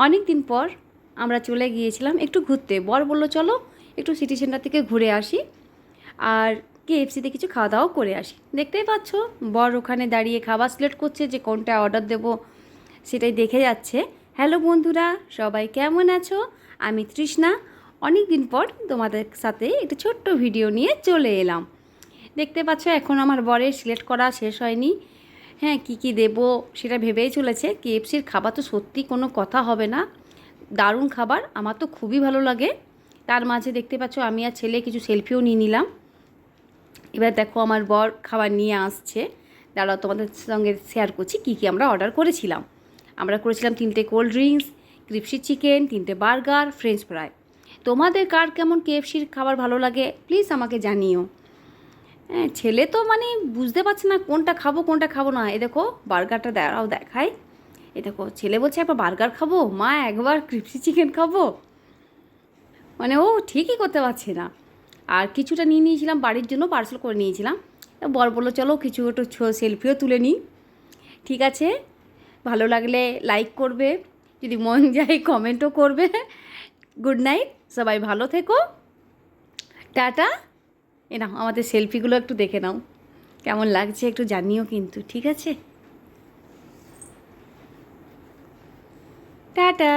অনেক দিন পর আমরা চলে গিয়েছিলাম একটু ঘুরতে। বর বলল চলো একটু সিটি সেন্টার থেকে ঘুরে আসি আর কেএফসিতে কিছু খাওয়া দাওয়া করে আসি। দেখতেই পাচ্ছ বর ওখানে দাঁড়িয়ে খাবার সিলেক্ট করছে যে কোনটা অর্ডার দেব, সেটাই দেখে যাচ্ছে। হ্যালো বন্ধুরা, সবাই কেমন আছো? আমি তৃষ্ণা। অনেক দিন পর তোমাদের সাথে একটা ছোট্ট ভিডিও নিয়ে চলে এলাম। দেখতে পাচ্ছ এখন আমার বরের সিলেক্ট করা শেষ হয়নি। হ্যাঁ, কী দেবো সেটা ভেবেই চলেছে। কেএফসির খাবার তো সত্যি কোনো কথা হবে না, দারুণ খাবার, আমার তো খুবই ভালো লাগে। তার মাঝে দেখতে পাচ্ছ আমি আর ছেলে কিছু সেলফিও নিয়ে নিলাম। এবার দেখো আমার বর খাবার নিয়ে আসছে, দাঁড়াও তোমাদের সঙ্গে শেয়ার করছি কী আমরা অর্ডার করেছিলাম। আমরা করেছিলাম 3টে কোল্ড ড্রিঙ্কস, ক্রিপসি চিকেন, 3টে বার্গার, ফ্রেঞ্চ ফ্রাই। তোমাদের কার কেমন কেএফসির খাবার ভালো লাগে প্লিজ আমাকে জানিও। হ্যাঁ, ছেলে তো মানে বুঝতে পারছে না কোনটা খাবো না। এ দেখো বার্গারটা দাঁড়াও দেখাই। এ দেখো ছেলে বলছে একবার বার্গার খাবো, মা একবার ক্রিপসি চিকেন খাবো। মানে ও ঠিকই করতে পারছে না। আর কিছুটা নিয়ে নিয়েছিলাম বাড়ির জন্য, পার্সেল করে নিয়েছিলাম। বর বললো চলো কিছু একটু সেলফিও তুলে নিই। ঠিক আছে, ভালো লাগলে লাইক করবে, যদি মন যায় কমেন্টও করবে। গুড নাইট, সবাই ভালো থেকো, টাটা। এ নাও আমাদের সেলফিগুলো একটু দেখে নাও, কেমন লাগছে একটু জানিও কিন্তু, ঠিক আছে? টাটা।